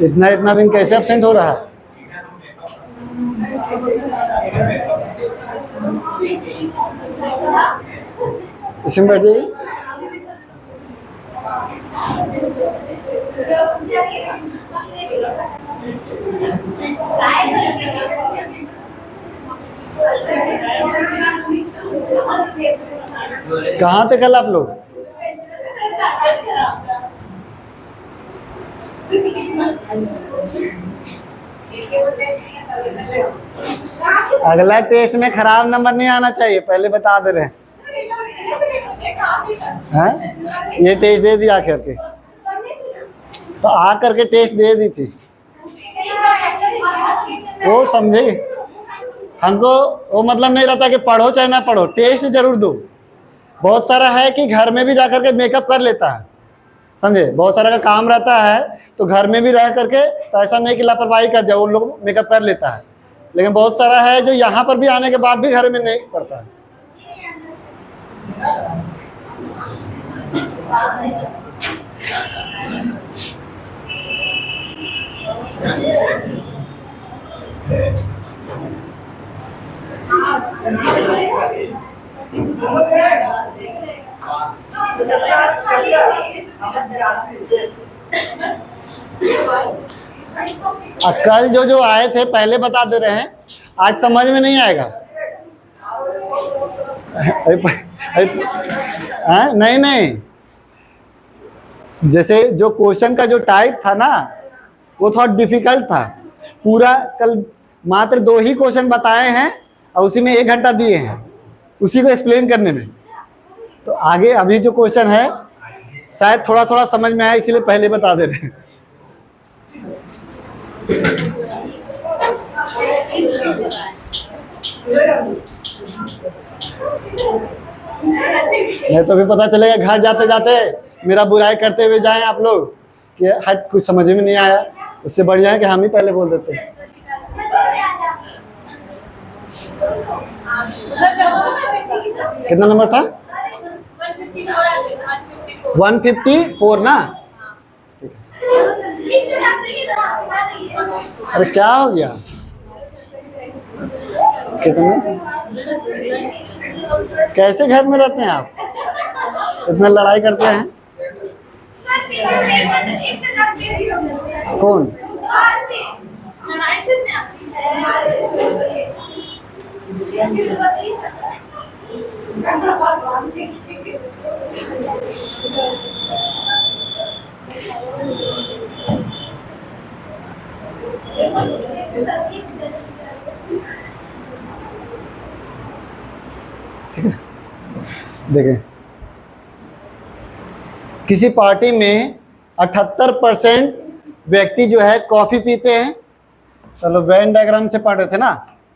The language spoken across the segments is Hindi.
इतना इतना दिन कैसे एब्सेंट हो रहा है? इसमें बैठ जाइए। कहाँ थे कल आप लोग? अगला टेस्ट में खराब नंबर नहीं आना चाहिए, पहले बता दे रहे हैं। ये टेस्ट दे दिया करके, तो आ करके टेस्ट दे दी थी वो, समझे? हमको वो मतलब नहीं रहता कि पढ़ो चाहे ना पढ़ो, टेस्ट जरूर दो। बहुत सारा है कि घर में भी जा करके मेकअप कर लेता है, समझे? बहुत सारा का काम रहता है तो घर में भी रह करके, तो ऐसा नहीं कि लापरवाही कर दिया, वो लोग मेकअप कर लेता है। लेकिन बहुत सारा है जो यहाँ पर भी आने के बाद भी घर में नहीं पड़ता है। कल जो आए थे पहले बता दे रहे हैं, आज समझ में नहीं आएगा। नहीं, जैसे जो क्वेश्चन का जो टाइप था ना, वो थोड़ा डिफिकल्ट था। पूरा कल मात्र 2 ही क्वेश्चन बताए हैं और उसी में 1 घंटा दिए हैं उसी को एक्सप्लेन करने में। तो आगे अभी जो क्वेश्चन है शायद थोड़ा थोड़ा समझ में आया, इसीलिए पहले बता दे रहे हैं। नहीं तो भी पता चलेगा घर जाते जाते मेरा बुराई करते हुए जाएं आप लोग कि हट कुछ समझ में नहीं आया, उससे बढ़िया है कि हम ही पहले बोल देते। कितना नंबर था? 154 ना? अरे क्या हो गया? कितना? कैसे घर में रहते हैं आप, इतना लड़ाई करते हैं? कौन? ठीक है, देखें किसी पार्टी में 78% व्यक्ति जो है कॉफी पीते हैं। चलो वेन डायग्राम से पढ़ रहे थे ना,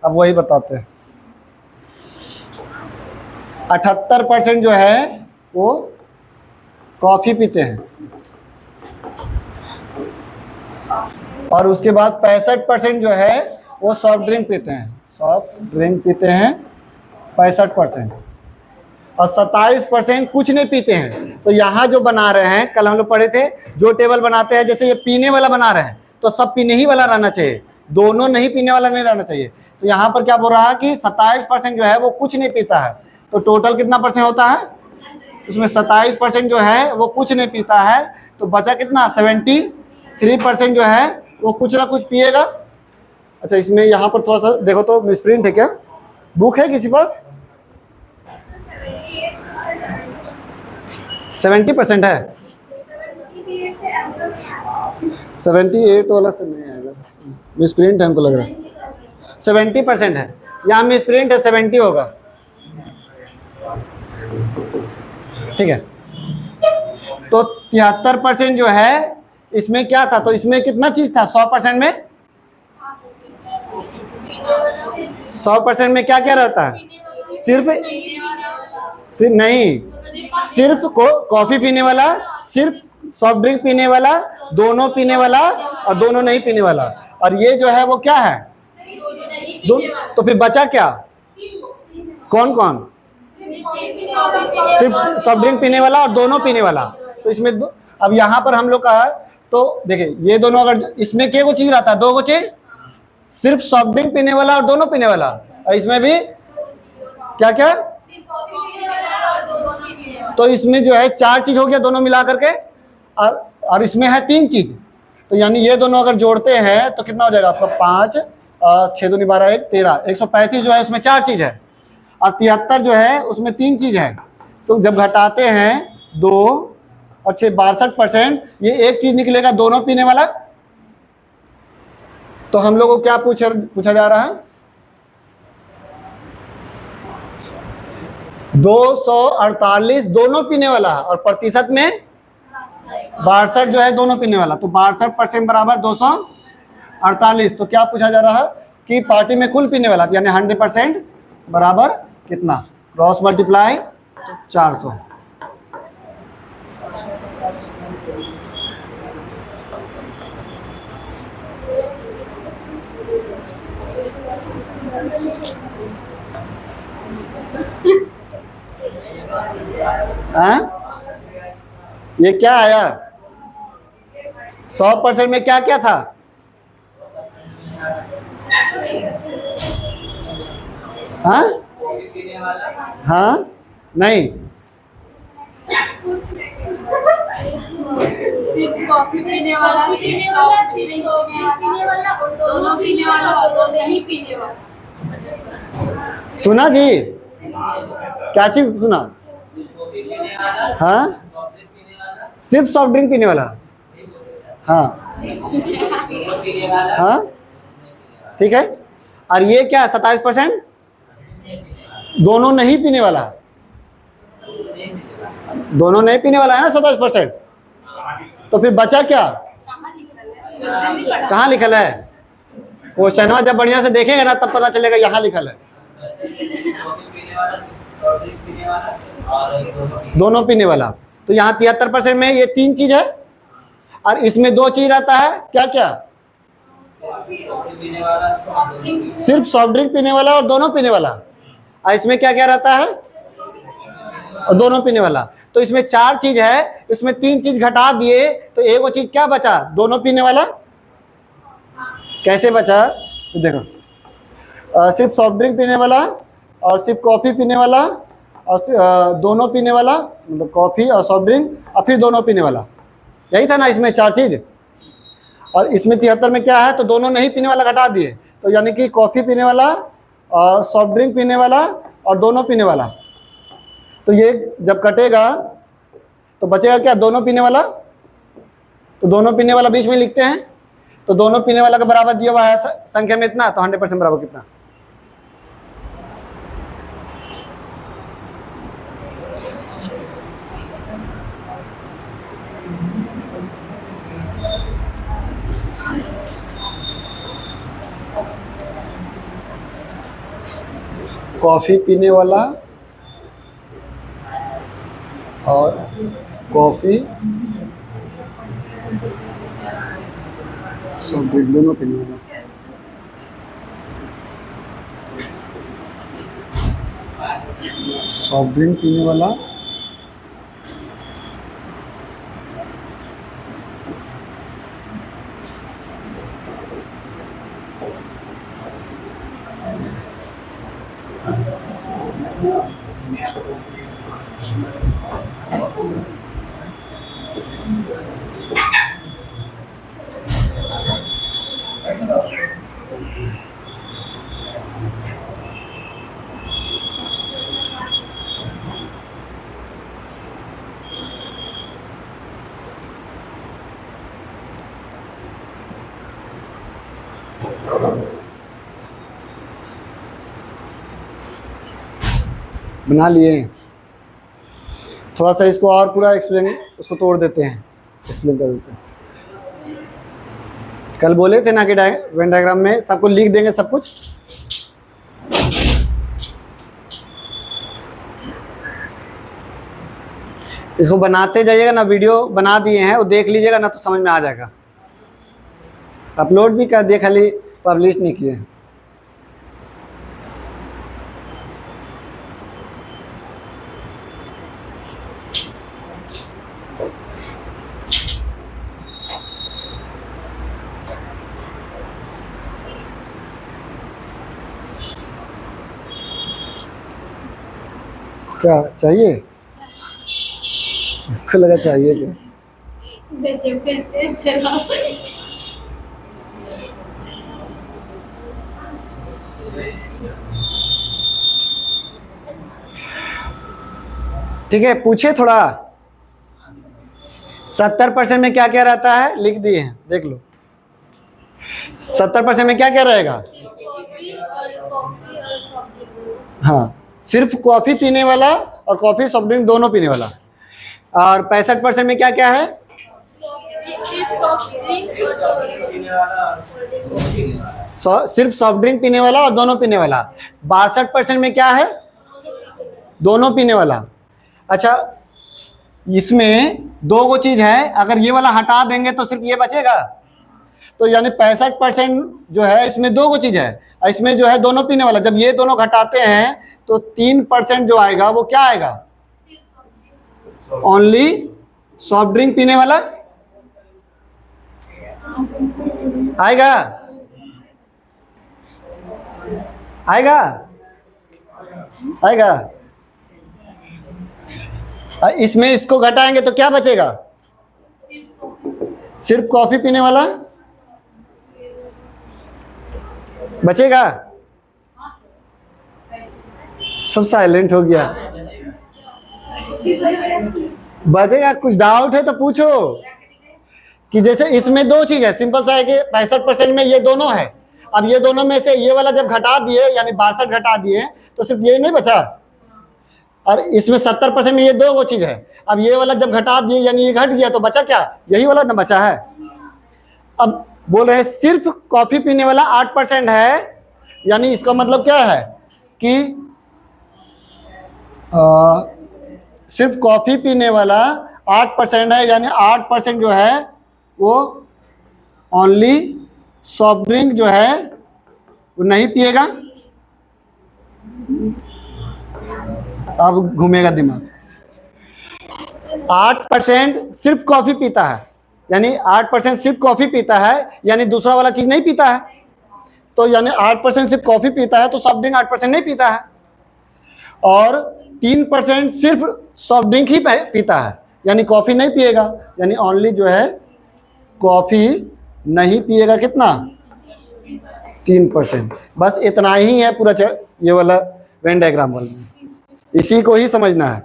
अब वही बताते हैं। 78% जो है वो कॉफी पीते हैं और उसके बाद 65% जो है वो सॉफ्ट ड्रिंक पीते हैं। सॉफ्ट ड्रिंक पीते हैं 65% और 27% कुछ नहीं पीते हैं। तो यहाँ जो बना रहे हैं, कल हम लोग पढ़े थे, जो टेबल बनाते हैं, जैसे ये पीने वाला बना रहे हैं तो सब पीने ही वाला रहना चाहिए, दोनों नहीं पीने वाला नहीं रहना चाहिए। तो यहाँ पर क्या बोल रहा है कि 27% जो है वो कुछ नहीं पीता है। तो टोटल कितना परसेंट होता है? उसमें 27% जो है वो कुछ नहीं पीता है, तो बचा कितना? 73% जो है वो कुछ ना कुछ पिएगा। अच्छा, इसमें यहाँ पर थोड़ा सा देखो तो मिसप्रिंट है क्या? बुक है किसी पास? 70% है, 78 वाला से नहीं आएगा, मिसप्रिंट है हमको लग रहा है। 70% है, यहाँ मिसप्रिंट है, 70 होगा। ठीक है, तो 73% जो है इसमें क्या था, तो इसमें कितना चीज था 100% में, 100% में क्या क्या रहता है, सिर्फ नहीं, सिर्फ कॉफी पीने वाला, सिर्फ सॉफ्ट ड्रिंक पीने वाला, दोनों पीने वाला और दोनों नहीं पीने वाला। और ये जो है वो क्या है, दो। तो फिर बचा क्या, कौन कौन, सिर्फ सॉफ्ट ड्रिंक पीने वाला और दोनों पीने वाला। तो इसमें अब यहाँ पर हम लोग का है, तो देखिए ये दोनों, अगर इसमें क्या को चीज रहता है, दो को चीज, सिर्फ सॉफ्ट ड्रिंक पीने वाला और दोनों पीने वाला, और इसमें भी क्या क्या, तो इसमें जो है 4 चीज हो गया दोनों मिला करके, और इसमें है 3 चीज। तो यानी ये दोनों अगर जोड़ते हैं तो कितना हो जाएगा आपका, 5 6 दूनी 12 1 13, 135 जो है उसमें 4 चीज है, और 73 जो है उसमें 3 चीज है। तो जब घटाते हैं 2 और 6 62%, ये एक चीज निकलेगा दोनों पीने वाला। तो हम लोगों को क्या पूछा जा रहा है, 248 दोनों पीने वाला, और प्रतिशत में 62 जो है दोनों पीने वाला। तो 62% बराबर 248। तो क्या पूछा जा रहा है कि पार्टी में कुल पीने वाला, यानी 100% बराबर कितना, क्रॉस मल्टीप्लाई 400। ये क्या आया, 100% में क्या क्या था, हाँ हाँ नहीं, सिर्फ कॉफी पीने वाला, सिर्फ सॉफ्ट ड्रिंक पीने वाला, और दोनों पीने वाला और दोनों नहीं पीने वाला। सुना जी, क्या चीज सुना, हाँ सिर्फ सॉफ्ट ड्रिंक पीने वाला, हाँ हाँ ठीक है। और ये क्या 27%, दोनों नहीं पीने वाला, दोनों नहीं पीने वाला है ना 27%। तो फिर बचा क्या, कहाँ लिखल है, क्वेश्चन जब बढ़िया से देखेंगे ना तब पता चलेगा, यहाँ लिखल है दोनों पीने वाला। तो यहाँ 73% में ये 3 चीज है, और इसमें 2 चीज रहता है, क्या क्या, सिर्फ सॉफ्ट ड्रिंक पीने वाला और दोनों पीने वाला, और इसमें क्या क्या रहता है, और दोनों पीने वाला। तो इसमें 4 चीज है, इसमें 3 चीज घटा दिए तो एक वो चीज क्या बचा, दोनों पीने वाला। कैसे बचा, तो देखो सिर्फ सॉफ्ट ड्रिंक पीने वाला और सिर्फ कॉफी पीने वाला और दोनों पीने वाला, मतलब कॉफी और सॉफ्ट ड्रिंक और फिर दोनों पीने वाला, यही था ना इसमें 4 चीज। और इसमें 73 में क्या है, तो दोनों नहीं पीने वाला घटा दिए, तो यानी कि कॉफी पीने वाला और सॉफ्ट ड्रिंक पीने वाला और दोनों पीने वाला। तो ये जब कटेगा तो बचेगा क्या, दोनों पीने वाला। तो दोनों पीने वाला बीच में लिखते हैं, तो दोनों पीने वाला का बराबर दिया हुआ है संख्या में इतना, तो 100% बराबर कितना, कॉफी पीने वाला और कॉफी सॉफ्ट ड्रिंक दोनों पीने वाला। सॉफ्ट ड्रिंक पीने वाला बना लिए। थोड़ा सा इसको और पूरा एक्सप्लेन, उसको तोड़ देते हैं, एक्सप्लेन कर देते हैं। कल बोले थे ना कि वेन डायग्राम में सबको लिख देंगे सब कुछ। इसको बनाते जाइएगा ना, वीडियो बना दिए हैं वो देख लीजिएगा ना तो समझ में आ जाएगा। अपलोड भी कर दिए, खाली पब्लिश नहीं किए। क्या चाहिए? आपको लगा चाहिए क्या? गजब करते हैं तेरा। ठीक है, पूछे थोड़ा। 70% में क्या क्या रहता है लिख दिए हैं, देख लो। 70% में क्या क्या रहेगा? कॉफी और सॉफ्ट ड्रिंक। हाँ, सिर्फ कॉफ़ी पीने वाला और कॉफ़ी सॉफ्ट ड्रिंक दोनों पीने वाला। और 65% में क्या क्या है? सिर्फ सॉफ्ट ड्रिंक पीने वाला और दोनों पीने वाला। 62% में क्या है? दोनों पीने वाला। अच्छा, इसमें दो गो चीज है, अगर ये वाला हटा देंगे तो सिर्फ ये बचेगा। तो यानी 65% जो है इसमें दो गो चीज है, इसमें जो है दोनों पीने वाला। जब ये दोनों घटाते हैं तो 3% जो आएगा वो क्या आएगा? ओनली सॉफ्ट ड्रिंक पीने वाला आएगा। आएगा आएगा। इसमें इसको घटाएंगे तो क्या बचेगा? सिर्फ कॉफी पीने वाला बचेगा। सब साइलेंट हो गया। बचेगा? कुछ डाउट है तो पूछो। कि जैसे इसमें दो चीज है, सिंपल सा है कि 65% में ये दोनों है। अब ये दोनों में से ये वाला जब घटा दिए यानी 62 घटा दिए तो सिर्फ ये नहीं बचा। और इसमें 70% में ये दो वो चीज है। अब ये वाला जब घटा दिए यानी ये घट गया तो बचा क्या? यही वाला ना बचा है। अब बोल रहे हैं सिर्फ कॉफी पीने वाला 8% है, यानी इसका मतलब क्या है कि सिर्फ कॉफी पीने वाला 8% है, यानी 8% जो है वो ओनली सॉफ्ट ड्रिंक जो है वो नहीं पिएगा। अब घूमेगा दिमाग। 8% सिर्फ कॉफी पीता है, यानी 8% सिर्फ कॉफी पीता है, यानी दूसरा वाला चीज नहीं पीता है। तो यानी 8% सिर्फ कॉफी पीता है तो सॉफ्ट ड्रिंक 8% नहीं पीता है। और 3% सिर्फ सॉफ्ट ड्रिंक ही पीता है, यानी कॉफी नहीं पिएगा, यानी ओनली जो है कॉफी नहीं पिएगा। कितना? 3%। बस इतना ही है पूरा ये वाला वेन डायग्राम वाला। इसी को ही समझना है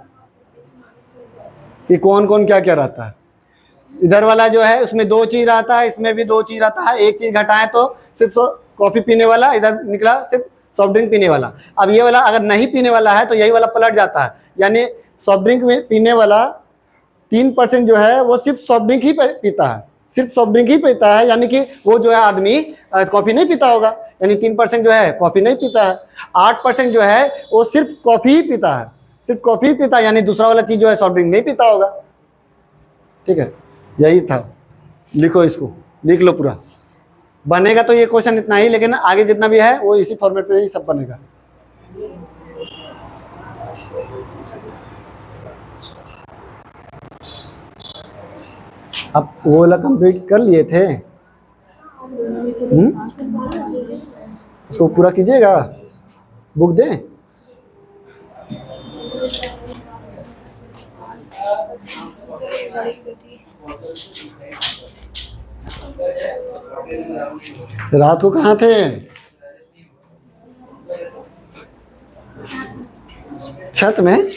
कि कौन कौन क्या क्या रहता है। इधर वाला जो है उसमें दो चीज रहता है, इसमें भी दो चीज रहता है। एक चीज घटाएं तो सिर्फ कॉफी पीने वाला, इधर निकला सिर्फ सॉफ्ट ड्रिंक पीने वाला। अब ये वाला अगर नहीं पीने वाला है तो यही वाला पलट जाता है, यानी सॉफ्ट ड्रिंक में पीने वाला 3% जो है वो सिर्फ सॉफ्ट ड्रिंक ही पीता है, सिर्फ सॉफ्ट ड्रिंक ही पीता है, यानी कि वो जो है आदमी कॉफी नहीं पीता होगा, यानी 3% जो है कॉफी नहीं पीता है। 8% जो है वो सिर्फ कॉफी ही पीता है, सिर्फ कॉफी ही पीता है, यानी दूसरा वाला चीज जो है सॉफ्ट ड्रिंक नहीं पीता होगा। ठीक है, यही था। लिखो, इसको लिख लो पूरा। बनेगा तो ये क्वेश्चन इतना ही, लेकिन आगे जितना भी है वो इसी फॉर्मेट पे ही सब बनेगा। अब वो वाला कंप्लीट कर लिए थे। इसको पूरा कीजिएगा, बुक दें। रात को कहाँ थे? छत में।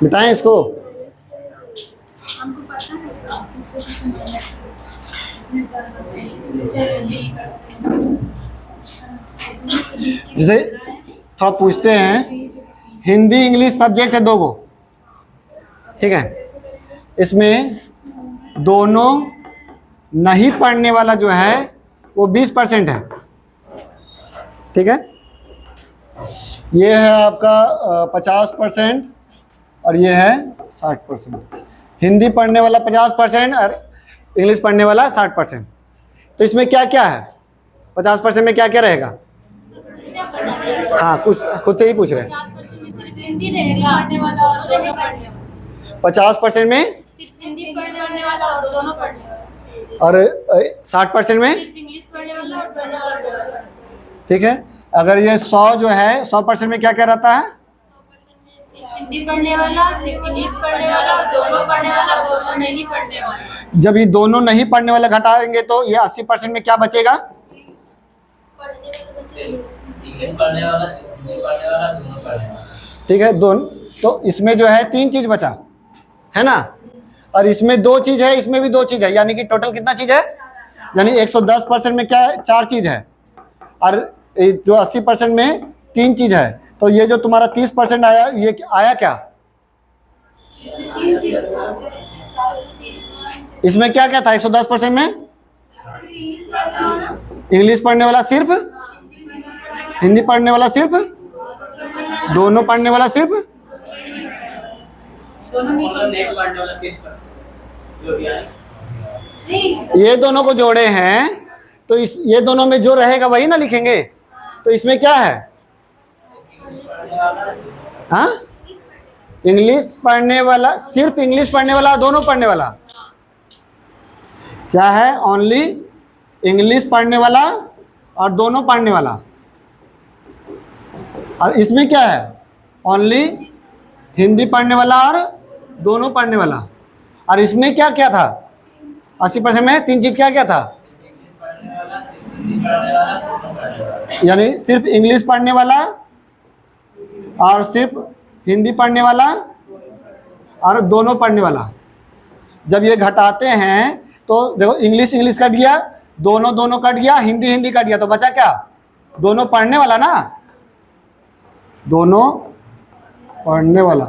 मिटाएं इसको। हमको पता है जैसे थोड़ा पूछते हैं, हिंदी इंग्लिश सब्जेक्ट है 2 गो, ठीक है, इसमें दोनों नहीं पढ़ने वाला जो है वो 20% है, ठीक है। ये है आपका 50% और ये है 60%। हिंदी पढ़ने वाला 50% और इंग्लिश पढ़ने वाला 60%। तो इसमें क्या क्या है, 50% में क्या क्या रहेगा? हाँ, कुछ खुद से ही पूछ रहे हैं। हिंदी रहेगा पढ़ने वाला और दोनों पढ़ने वाला। 50% में सिर्फ हिंदी पढ़ने वाला और दोनों पढ़ने वाला। और 60% में सिर्फ इंग्लिश पढ़ने वाला और दोनों पढ़ने वाला। ठीक है। अगर ये 100 जो है 100% में क्या क्या रहता है? हिंदी पढ़ने वाला, सिर्फ इंग्लिश पढ़ने वाला और दोनों पढ़ने वाला, दोनों नहीं पढ़ने वाला। जब ये दोनों नहीं पढ़ने वाले घटाएंगे तो ये 80% में क्या बचेगा? इंग्लिश पढ़ने वाला, हिंदी पढ़ने वाला, दोनों पढ़ने वाला। ठीक है, दोनों। तो इसमें जो है 3 चीज बचा है ना, और इसमें 2 चीज है, इसमें भी 2 चीज है, यानी कि टोटल कितना चीज है? यानी 110% में क्या है? 4 चीज है, और जो 80% में 3 चीज है। तो ये जो तुम्हारा 30% आया, ये आया क्या? इसमें क्या क्या था 110% में? इंग्लिश पढ़ने वाला सिर्फ, हिंदी पढ़ने वाला सिर्फ, दोनों पढ़ने वाला सिर्फ, दोनों नहीं पढ़ने वाला 30% जो भी आया। ये दोनों को जोड़े हैं तो इस ये दोनों में जो रहेगा वही ना लिखेंगे। तो इसमें क्या है? हाँ, इंग्लिश पढ़ने वाला, सिर्फ इंग्लिश पढ़ने वाला, दोनों पढ़ने वाला। क्या है? ओनली इंग्लिश पढ़ने वाला और दोनों पढ़ने वाला। और इसमें क्या है? ओनली हिंदी पढ़ने वाला और दोनों पढ़ने वाला। और इसमें क्या क्या था? 80% में 3 चीज क्या क्या था? यानी सिर्फ इंग्लिश पढ़ने वाला और सिर्फ हिंदी पढ़ने वाला और दोनों पढ़ने वाला। जब ये घटाते हैं तो देखो, इंग्लिश इंग्लिश कट गया, दोनों दोनों कट गया, हिंदी हिंदी कट गया, तो बचा क्या? दोनों पढ़ने वाला ना, दोनों पढ़ने वाला,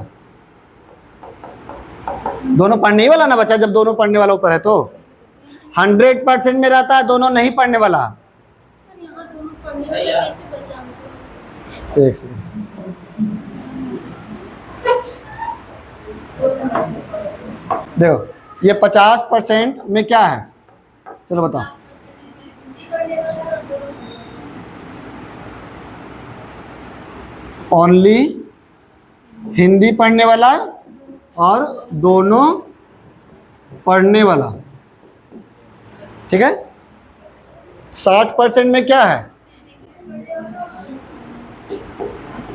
दोनों पढ़ने ही वाला ना बचा। जब दोनों पढ़ने वाला ऊपर है तो 100% में रहता है दोनों नहीं पढ़ने वाला। यहाँ दोनों पढ़ने वाले कैसे बचा? एक सेकंड, देखो ये 50% में क्या है, चलो बताओ। ओनली हिंदी पढ़ने वाला और दोनों पढ़ने वाला, ठीक है। 60% में क्या है?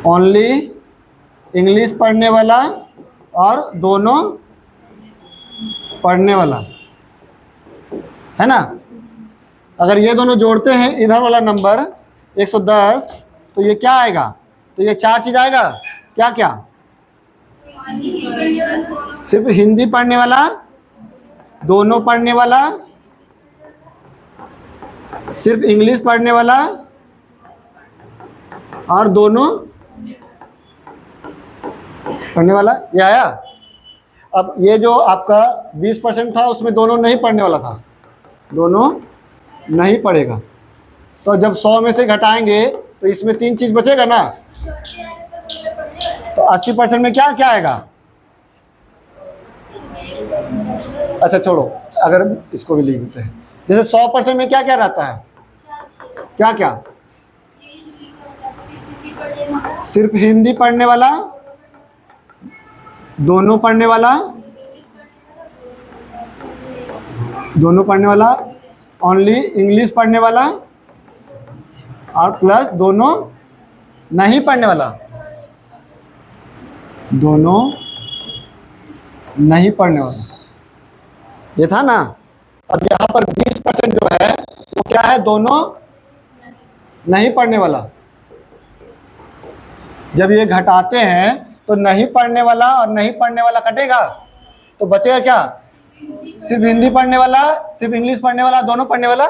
ओनली इंग्लिश पढ़ने वाला और दोनों पढ़ने वाला, है ना। अगर ये दोनों जोड़ते हैं इधर वाला नंबर 110, तो ये क्या आएगा? तो ये 4 चीज आएगा। क्या क्या? सिर्फ हिंदी पढ़ने वाला, दोनों पढ़ने वाला, सिर्फ इंग्लिश पढ़ने वाला और दोनों पढ़ने वाला, ये आया। अब ये जो आपका 20% था उसमें दोनों नहीं पढ़ने वाला था, दोनों नहीं पढ़ेगा। तो जब 100 में से घटाएंगे तो इसमें 3 चीज बचेगा ना। तो 80% में क्या क्या आएगा? अच्छा छोड़ो, अगर इसको भी लिख देते हैं, जैसे 100% में क्या क्या रहता है? क्या क्या? सिर्फ हिंदी पढ़ने वाला, दोनों पढ़ने वाला, दोनों पढ़ने वाला, ओनली इंग्लिश पढ़ने वाला और प्लस दोनों नहीं पढ़ने वाला, दोनों नहीं पढ़ने वाला। ये था ना। अब यहाँ पर 20% जो है वो क्या है? दोनों नहीं पढ़ने वाला। जब ये घटाते हैं तो नहीं पढ़ने वाला और नहीं पढ़ने वाला कटेगा, तो बचेगा क्या? सिर्फ हिंदी पढ़ने वाला, सिर्फ इंग्लिश पढ़ने वाला, दोनों पढ़ने वाला।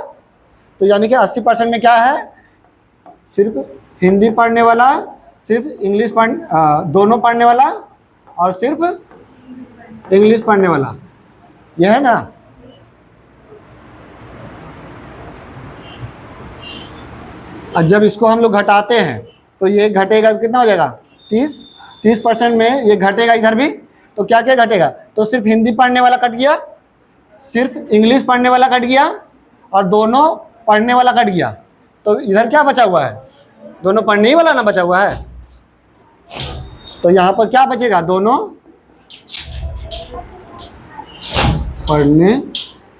तो यानी कि 80% में क्या है? सिर्फ हिंदी पढ़ने वाला, सिर्फ इंग्लिश दोनों पढ़ने वाला और सिर्फ इंग्लिश पढ़ने वाला, यह है ना। और जब इसको हम लोग घटाते हैं तो ये घटेगा, कितना हो जाएगा? 30% में ये घटेगा इधर भी। तो क्या क्या घटेगा? तो सिर्फ हिंदी पढ़ने वाला कट गया, सिर्फ इंग्लिश पढ़ने वाला कट गया और दोनों पढ़ने वाला कट गया। तो इधर क्या बचा हुआ है? दोनों पढ़ने ही वाला ना बचा हुआ है। तो यहाँ पर क्या बचेगा? दोनों पढ़ने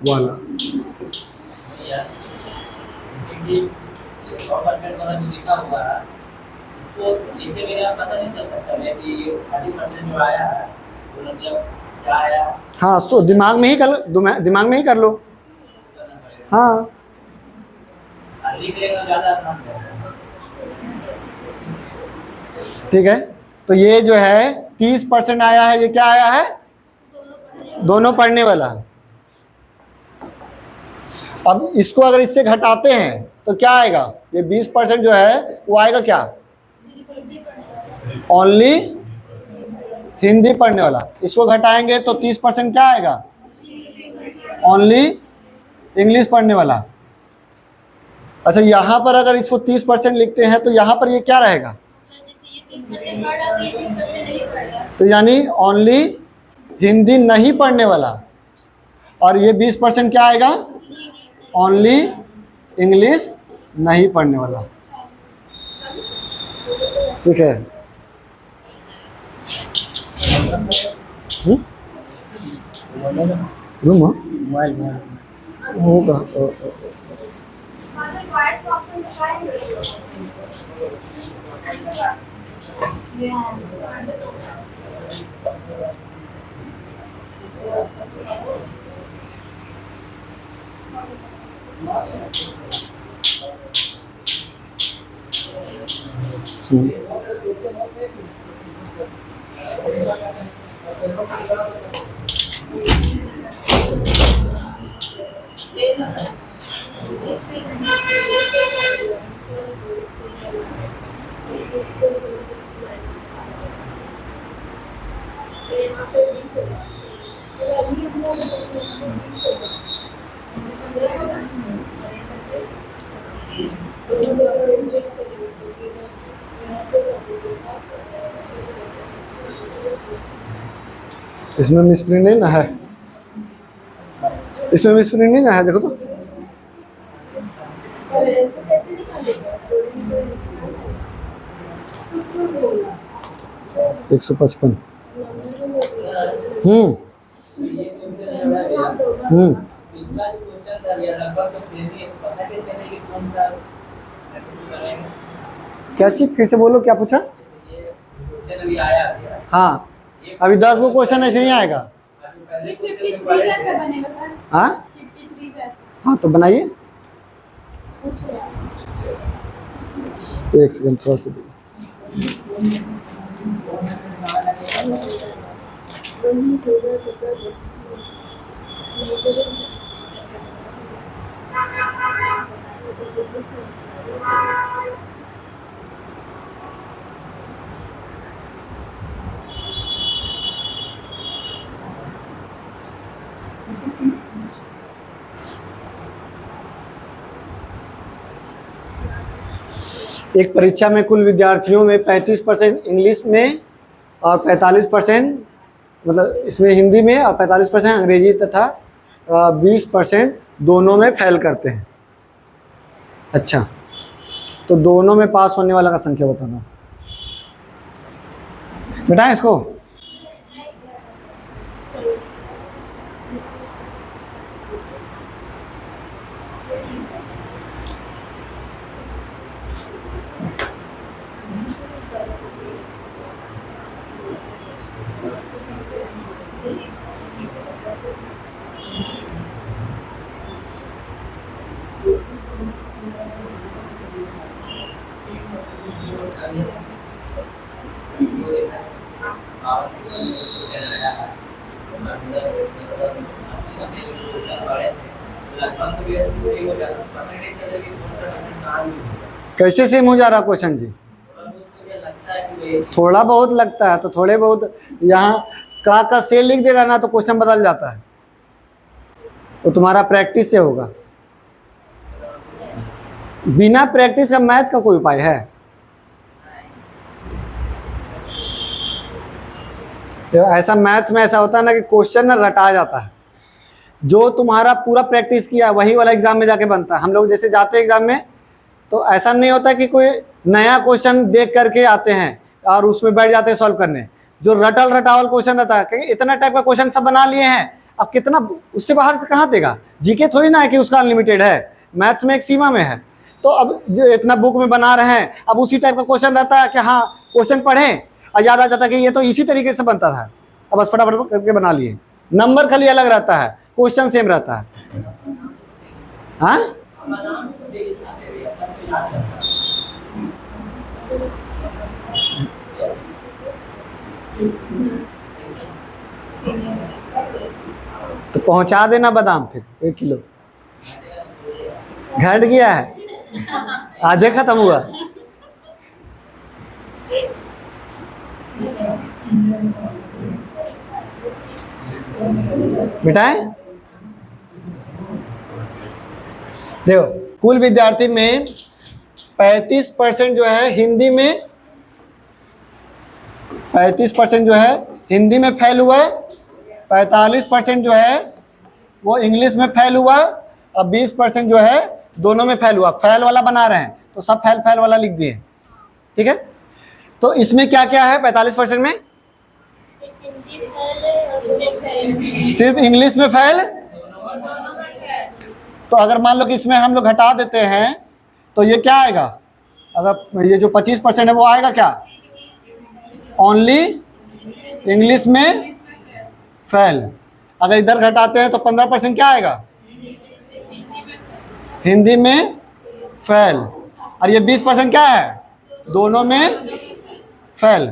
वाला। 100% वाला जो लिखा हुआ है उसको लिखे बिना पता नहीं चल सकता है कि 30% जो आया है वो मतलब क्या आया। हाँ, सो दिमाग में ही कर लो। हाँ, लिख लेगा ज़्यादा आसान रहेगा। ठीक है। तो ये जो है 30% आया है, ये क्या आया है? दोनों पढ़ने वाला। अब इसको अगर इससे घटाते हैं तो क्या आएगा? ये 20% जो है वो आएगा क्या? ओनली हिंदी पढ़ने वाला। इसको घटाएंगे तो 30% क्या आएगा? ओनली इंग्लिश पढ़ने वाला। अच्छा, यहाँ पर अगर इसको 30% लिखते हैं तो यहाँ पर ये क्या रहेगा? तो यानी ओनली हिंदी नहीं पढ़ने वाला। और ये 20% क्या आएगा? ओनली इंग्लिश नहीं पढ़ने वाला। ठीक है। रूम होगा। इसमें मिसप्रिंट नहीं ना है, इसमें मिसप्रिंट नहीं ना है, देखो तो। एक 155। पिछला जो क्वेश्चन था ये लगभग तो सेम ही है, पता कैसे चले कि कौन सा प्रैक्टिस करेंगे। क्या चीज? फिर से बोलो, क्या पूछा? ये क्वेश्चन अभी आया है। हाँ, अभी 10 वो क्वेश्चन ऐसे ही आएगा। ये 53 जैसा बनेगा सर। हाँ 53 जैसा। हाँ, तो बनाइए। पूछ रहे हैं। एक सेकंड, थोड़ा सा दो। एक परीक्षा में कुल विद्यार्थियों में 35% इंग्लिश में और 45% मतलब इसमें हिंदी में और 45% अंग्रेजी तथा 20% दोनों में फेल करते हैं। अच्छा, तो दोनों में पास होने वाला का संख्या बताना। बेटा इसको कैसे सेम हो जा रहा क्वेश्चन जी? थोड़ा बहुत लगता है तो थोड़े बहुत, यहाँ का से लिख देगा ना तो क्वेश्चन बदल जाता है, तो तुम्हारा प्रैक्टिस से होगा। बिना प्रैक्टिस का मैथ का कोई उपाय है? तो ऐसा मैथ्स में ऐसा होता है ना कि क्वेश्चन ना रटा जाता है, जो तुम्हारा पूरा प्रैक्टिस किया वही वाला एग्जाम में जाके बनता है। हम लोग जैसे जाते हैं एग्जाम में तो ऐसा नहीं होता कि कोई नया क्वेश्चन देख करके आते हैं और उसमें बैठ जाते हैं सॉल्व करने। जो रटल रटावल क्वेश्चन रहता है, क्योंकि इतना टाइप का क्वेश्चन सब बना लिए हैं, अब कितना उससे बाहर से कहाँ देगा? जीके थोड़ी ना है कि उसका अनलिमिटेड है, मैथ्स में एक सीमा में है। तो अब जो इतना बुक में बना रहे हैं, अब उसी टाइप का क्वेश्चन रहता है कि हाँ क्वेश्चन पढ़ें और याद आ जाता है कि ये तो इसी तरीके से बनता था, अब बस फटाफट करके बना लिए। नंबर खाली अलग रहता है, क्वेश्चन सेम रहता है। हाँ तो पहुंचा देना बादाम फिर 1 किलो। घट गया है, आधे खत्म हुआ। मिटाएं। देखो कुल विद्यार्थी में 35% जो है हिंदी में, 35% जो है हिंदी में फेल हुआ है, 45% जो है वो इंग्लिश में फेल हुआ, और 20% जो है दोनों में फेल हुआ। फेल वाला बना रहे हैं तो सब फेल फेल वाला लिख दिए, ठीक है। तो इसमें क्या क्या है 45% में? सिर्फ इंग्लिश में फेल। तो अगर मान लो कि इसमें हम लोग हटा देते हैं तो ये क्या आएगा? अगर ये जो 25% है वो आएगा क्या? ओनली इंग्लिश में फेल। अगर इधर घटाते हैं तो 15% क्या आएगा? हिंदी में फेल। और ये 20% क्या है? दोनों में फेल।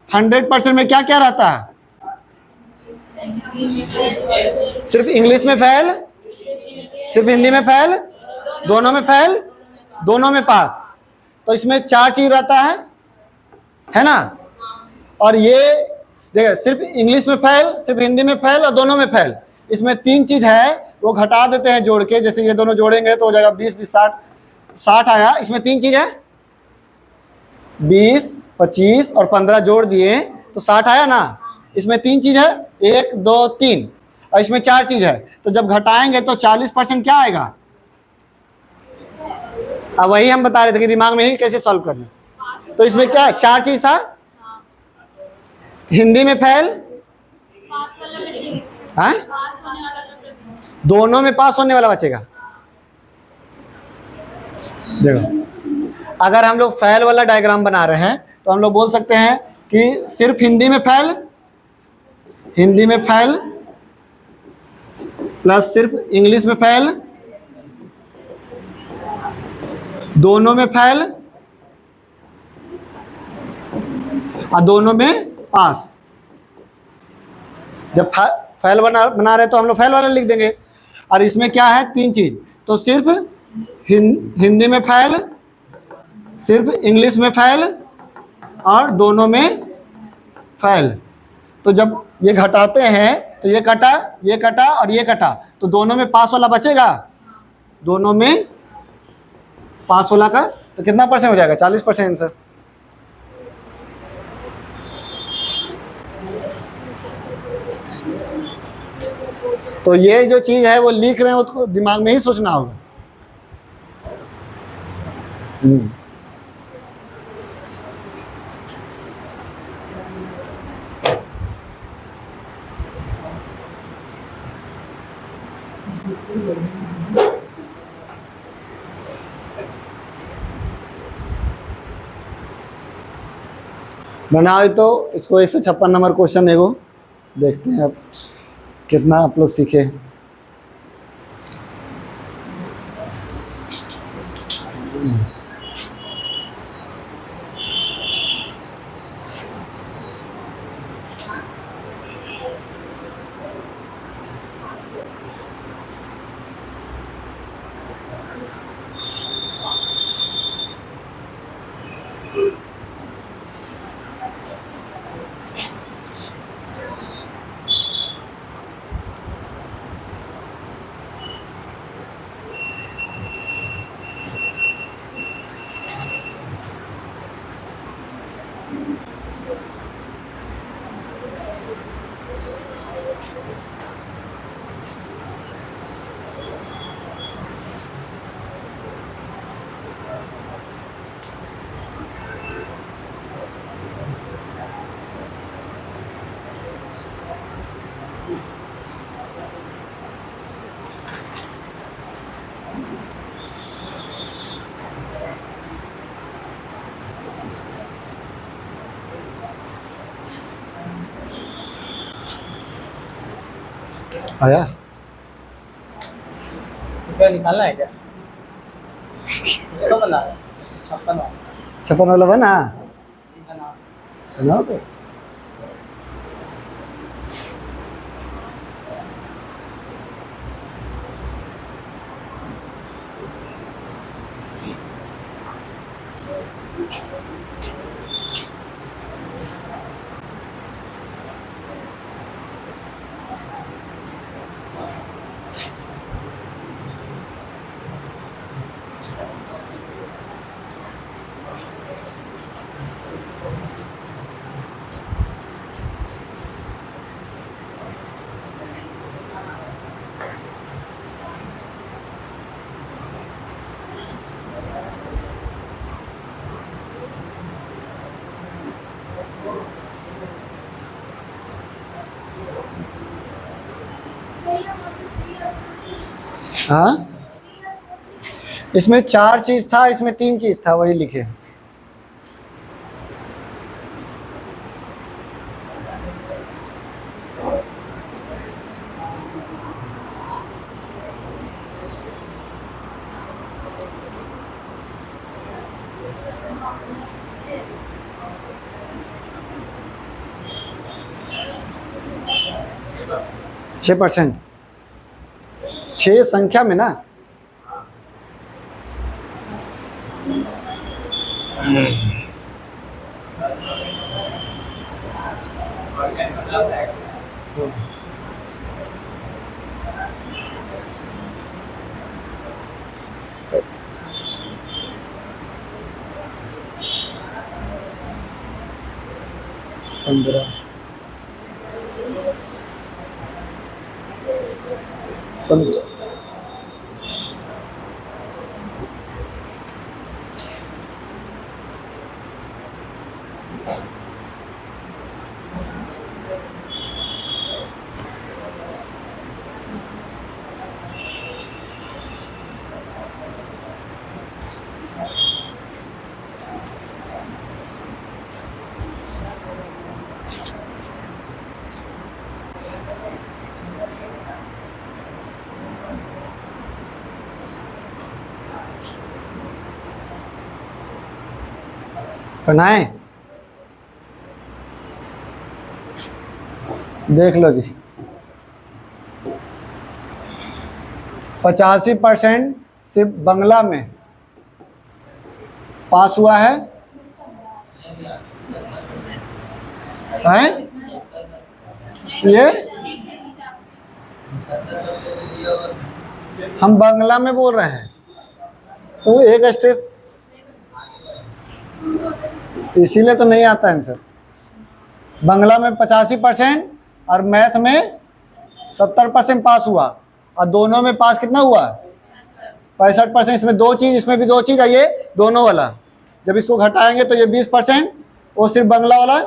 100% में क्या क्या रहता है? सिर्फ इंग्लिश में फेल, सिर्फ हिंदी में फेल, दोनों में फेल, दोनों में पास। तो इसमें 4 चीज रहता है ना। और ये देखिए सिर्फ इंग्लिश में फेल, सिर्फ हिंदी में फेल और दोनों में फेल। इसमें 3 चीज है वो घटा देते हैं जोड़ के, जैसे ये दोनों जोड़ेंगे तो हो जाएगा 20 20 60 60 आया। इसमें 3 चीज है, 20 25 और 15 जोड़ दिए तो 60 आया ना। इसमें 3 चीज है, 1 2 3, और इसमें 4 चीज है। तो जब घटाएंगे तो 40% क्या आएगा? अब वही हम बता रहे थे कि दिमाग में ही कैसे सॉल्व करना। तो इसमें क्या है? 4 चीज था। हिंदी में फेल, हाँ दोनों में पास होने वाला बचेगा। देखो अगर हम लोग फेल वाला डायग्राम बना रहे हैं तो हम लोग बोल सकते हैं कि सिर्फ हिंदी में फेल, हिंदी में फेल प्लस सिर्फ इंग्लिश में फेल, दोनों में फेल और दोनों में पास। जब फेल बना रहे तो हम लोग फेल वाला लिख देंगे। और इसमें क्या है? 3 चीज। तो सिर्फ हिंदी में फेल, सिर्फ इंग्लिश में फेल और दोनों में फेल। तो जब ये घटाते हैं तो ये कटा और ये कटा, तो दोनों में पास वाला बचेगा। दोनों में पास वाला का तो कितना % हो जाएगा? 40% आंसर। तो ये जो चीज है वो लिख रहे हैं उसको दिमाग में ही सोचना होगा। बनाओ तो इसको 156 नंबर क्वेश्चन देखो, देखते हैं अब कितना आप लोग सीखे। आया इसका निकालना है क्या? इसका बना है 56 वाला। 56 वाला बना बना। बनाओ तो। हाँ, इसमें 4 चीज था, इसमें 3 चीज था, वही लिखे। छः %, 6 संख्या में ना। पंद्रह 15 बनाए, देख लो जी। 85% सिर्फ बांग्ला में पास हुआ है। ये हम बांग्ला में बोल रहे हैं तो एक स्टेप, इसीलिए तो नहीं आता आंसर। बांग्ला में 85% और मैथ में 70% पास हुआ, और दोनों में पास कितना हुआ? 65%। इसमें 2 चीज, इसमें भी 2 चीज है, ये दोनों वाला। जब इसको घटाएंगे तो ये 20%, वो सिर्फ बांग्ला वाला,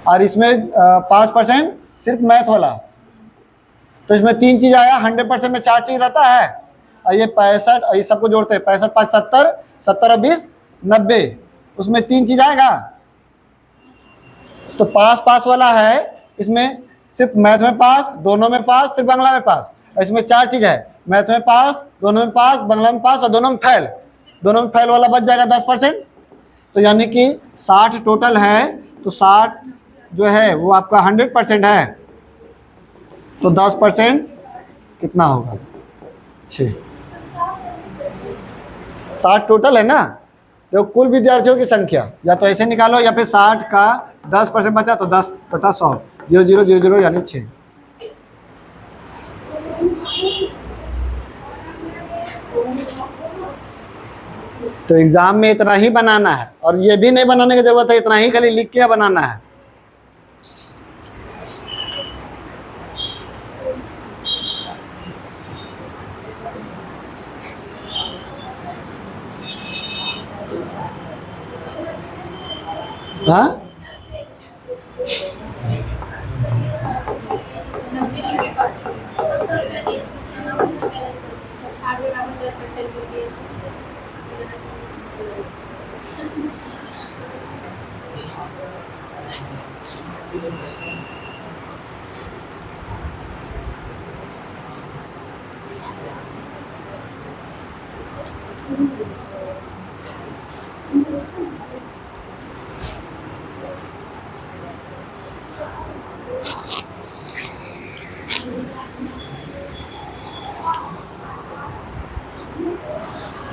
और इसमें 5% सिर्फ मैथ वाला। तो इसमें 3 चीज आया। 100% में 4 चीज रहता है, और ये 65, ये सबको जोड़ते हैं, 65 5 70, 70 और 20 90, उसमें 3 चीज आएगा। तो पास वाला है, इसमें सिर्फ मैथ में पास, दोनों में पास, सिर्फ बांग्ला में पास। और इसमें 4 चीज है, मैथ में पास, दोनों में पास, बांग्ला में पास, और दोनों में फेल। दोनों में फेल वाला बच जाएगा 10%। तो यानी कि 60 टोटल है, तो 60 जो है वो आपका 100% है, तो 10% कितना होगा? 6। 60 टोटल है ना, तो कुल विद्यार्थियों की संख्या या तो ऐसे निकालो या फिर 60 का 10% बचा तो 10/100, 0000 यानी 6। तो एग्जाम में इतना ही बनाना है, और ये भी नहीं बनाने की जरूरत है, इतना ही खाली लिख के बनाना है। हाँ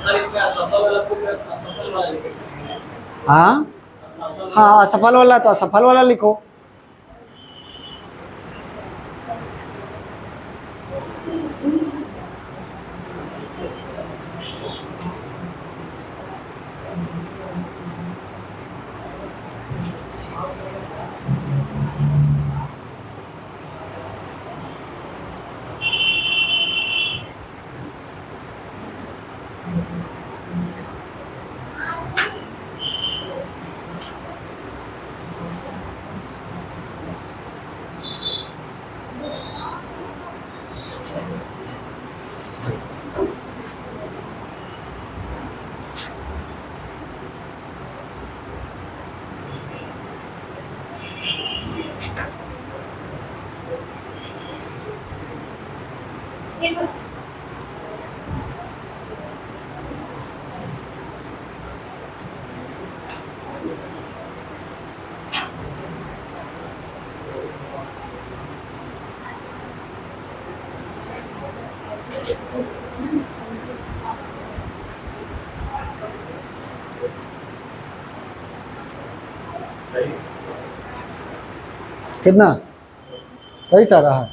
सर इसमें असफल वाला को असफल वाला लिख सकते हैं। हाँ हाँ, असफल वाला तो असफल वाला लिखो। कितना पैसा रहा?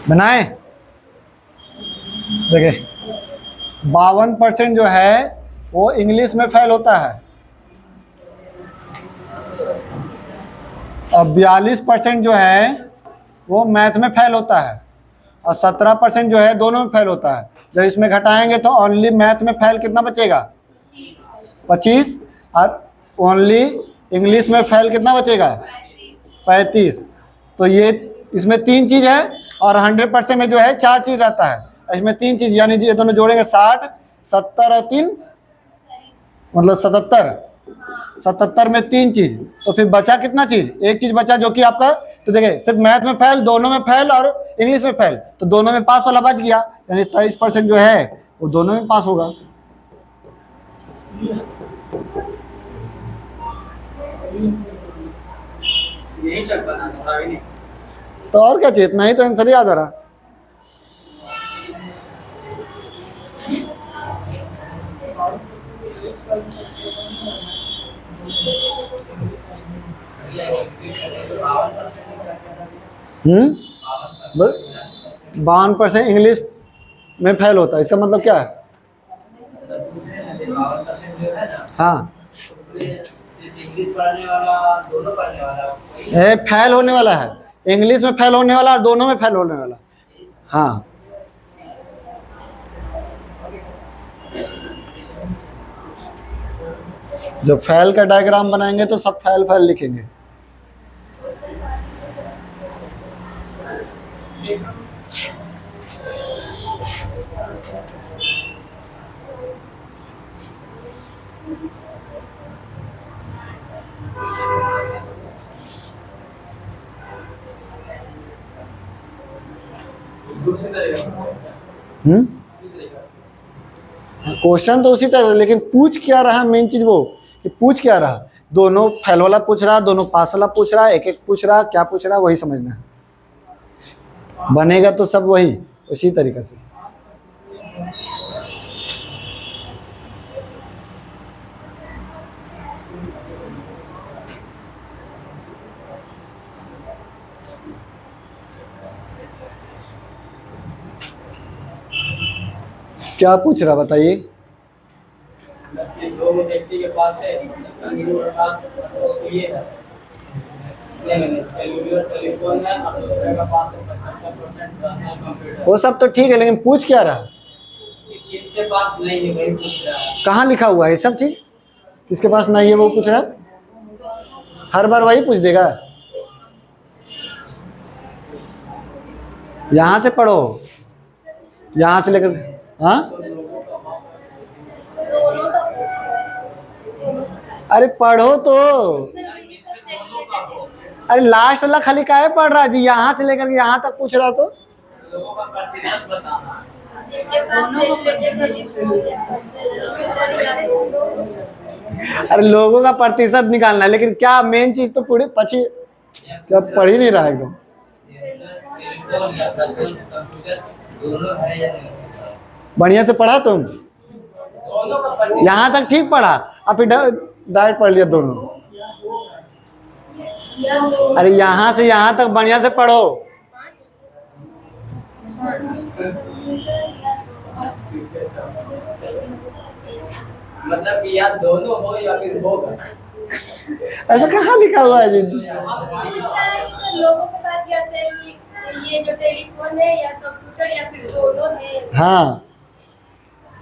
बनाए देखिए 52% जो है वो इंग्लिश में फेल होता है, और 42% जो है वो मैथ में फेल होता है, और 17% जो है दोनों में फेल होता है। जब इसमें घटाएंगे तो ओनली मैथ में फेल कितना बचेगा? 25, और ओनली इंग्लिश में फेल कितना बचेगा? 35। तो ये इसमें 3 चीज़ है, और 100% में जो है 4 चीज़ रहता है। इसमें 3 चीज़, यानी ये दोनों जोड़ेंगे 60, 70 और 3 मतलब 77। 77 में 3 चीज़, तो फिर बचा कितना चीज़? एक चीज़ बचा जो कि आपका, तो देखिए सिर्फ मैथ में फेल, दोनों में फेल और इंग्लिश में फेल, तो दोनों में पास वाला बच गया, यानी 23% जो है वो दोनों में पास होगा। यही चल पाना थोड़ा भी नहीं। तो और क्या चाहिए? इतना ही तो आंसर याद आ रहा। हम्म 52% इंग्लिश में फेल होता है, इसका मतलब क्या है? हाँ इंग्लिश पढ़ने वाला, दोनों पढ़ने वाला, ये फेल होने वाला है, इंग्लिश में फेल होने वाला और दोनों में फेल होने वाला। हाँ जब फेल का डायग्राम बनाएंगे तो सब फेल फेल लिखेंगे। दूसरी तरीके से क्वेश्चन तो उसी तरह, लेकिन पूछ क्या रहा, मेन चीज वो कि पूछ क्या रहा। दोनों फेल वाला पूछ रहा, दोनों पास वाला पूछ रहा, एक एक पूछ रहा, क्या पूछ रहा वही समझना है। बनेगा तो सब वही उसी तरीके से। क्या पूछ रहा बताइए। दो व्यक्ति के पास है, उसको ये है सेल्युलर टेलीफोन है और दूसरे के पास है 75% पर्सनल कंप्यूटर। वो सब तो ठीक है, लेकिन पूछ क्या रहा, किसके पास नहीं है वही पूछ रहा है। कहाँ लिखा हुआ है ये सब चीज, किसके पास नहीं है वो पूछ रहा है। हर बार वही पूछ देगा। यहाँ से पढ़ो, यहाँ से लेकर, हाँ अरे पढ़ो तो, अरे लास्ट वाला खाली काहे पढ़ रहा है जी, यहाँ से लेकर यहाँ तक पूछ रहा तो। लोगों का प्रतिशत बताना। अरे लोगों का प्रतिशत निकालना है, लेकिन क्या मेन चीज तो पूरी पची सब पढ़ ही नहीं रहा एकदम। टेलीफोन या पर्सनल कंप्यूटर दोनों है या नहीं? बढ़िया से पढ़ा तुम, दोनों का प्रतिशत यहाँ तक ठीक पढ़ा, अब फिर डायरेक्ट पढ़ लिया दोनों। अरे यहाँ से यहाँ तक बढ़िया से पढ़ो। मतलब कि या दोनों हो या फिर होगा। ऐसा कहाँ लिखा हुआ है जी। पूछता है कि सर लोगों के पास या फिर ये जो टेलीफोन है या कंप्यूटर या फिर दोनों है। हाँ,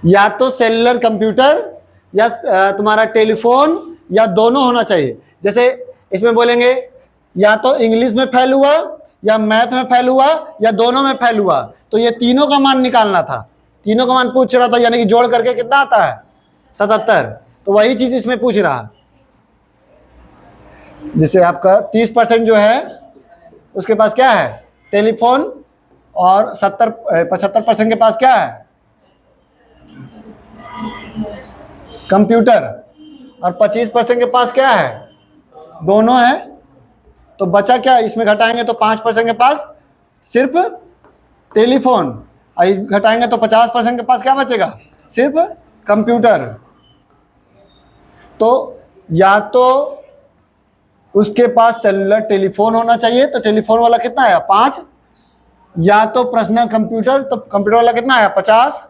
या तो सेलुलर कंप्यूटर या तुम्हारा टेलीफोन या दोनों होना चाहिए। जैसे इसमें बोलेंगे या तो इंग्लिश में फेल हुआ या मैथ में फेल हुआ या दोनों में फेल हुआ, तो ये तीनों का मान निकालना था। तीनों का मान पूछ रहा था, यानी कि जोड़ करके कितना आता है 77। तो वही चीज इसमें पूछ रहा है। जैसे आपका 30% जो है उसके पास क्या है, टेलीफोन, और 75% के पास क्या है, कंप्यूटर, और 25% के पास क्या है, दोनों है। तो बचा क्या, इसमें घटाएंगे तो 5% के पास सिर्फ टेलीफोन, और इस घटाएंगे तो 50% के पास क्या बचेगा, सिर्फ कंप्यूटर। तो या तो उसके पास सेलुलर टेलीफोन होना चाहिए, तो टेलीफोन वाला कितना आया 5, या तो पर्सनल कंप्यूटर, तो कंप्यूटर वाला कितना आया 50,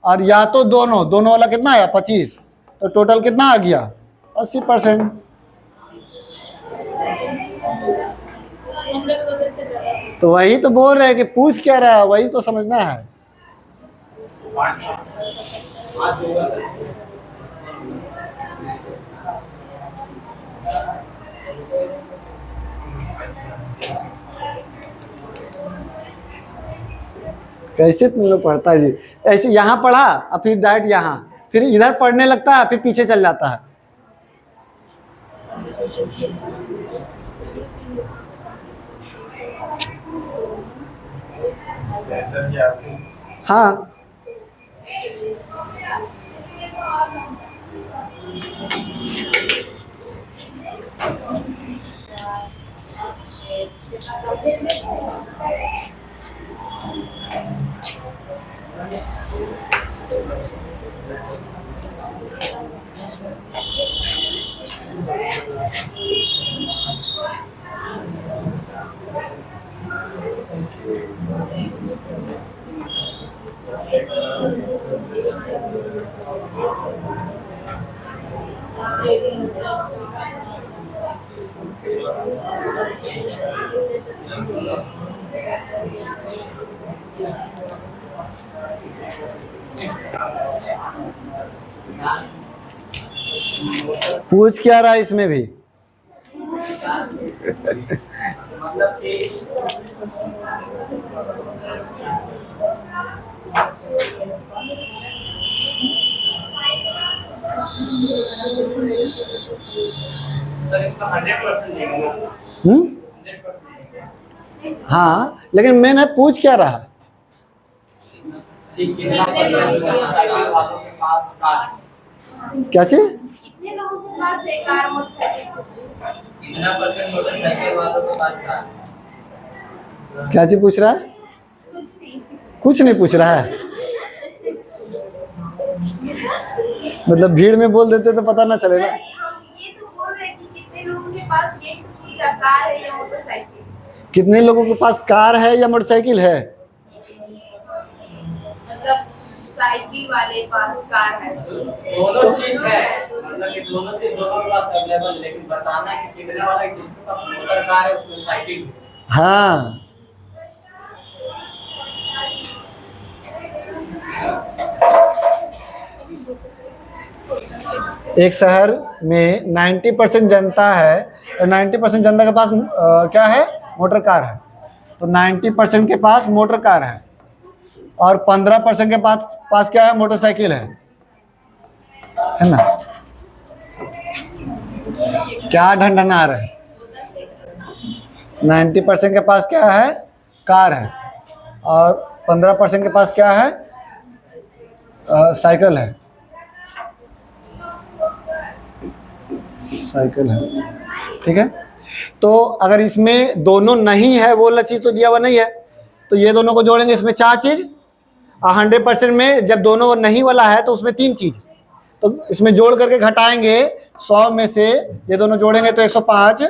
और या तो दोनों वाला कितना आया 25। तो टोटल कितना आ गया 80%। तो वही तो बोल रहे हैं कि पूछ क्या रहा है, वही तो समझना है। कैसे तुम लोग पढ़ता है जी, ऐसे यहाँ पढ़ा और फिर डायरेक्ट यहाँ, फिर इधर पढ़ने लगता है, फिर पीछे चल जाता है। हाँ पूछ क्या रहा है इसमें भी। मतलब कि सर इसका 100% देगा ना? 100% हाँ, लेकिन मैंने पूछ क्या रहा, कितना परसेंट मोटरसाइकिल वालों के पास कार है? क्या चीज? कितने लोगों के पास है कार मोटरसाइकिल? कितना परसेंट मोटरसाइकिल वालों के पास कार है? क्या चीज पूछ रहा है? कुछ नहीं। कुछ नहीं पूछ रहा है, मतलब भीड़ में बोल देते तो पता ना चलेगा। हम ये तो बोल रहे हैं कि कितने लोगों के पास, यही तो पूछ रहा, कार है या मोटरसाइकिल? कितने लोगों के पास कार है या मोटरसाइकिल है? मतलब साइकिल वाले पास कार है। दोनों चीज है, मतलब कि दोनों चीज दोनों के पास अवेलेबल, लेकिन बताना है कि कितने वाला, जिसके पास मोटर कार है उसमें साइकिल है। हाँ, एक शहर में 90% जनता है और 90% जनता के पास क्या है? मोटर कार है। तो 90% के पास मोटर कार है और 15% के पास क्या है? मोटरसाइकिल है ना? क्या ढंढना रहे? 90% के पास क्या है? कार है और 15% के पास क्या है? साइकिल है। साइकिल है, ठीक है। तो अगर इसमें दोनों नहीं है, वो वाला चीज तो दिया हुआ नहीं है, तो ये दोनों को जोड़ेंगे, इसमें 4 चीज। 100% में जब दोनों नहीं वाला है तो उसमें 3 चीज, तो इसमें जोड़ करके घटाएंगे 100 में से ये दोनों जोड़ेंगे तो 105,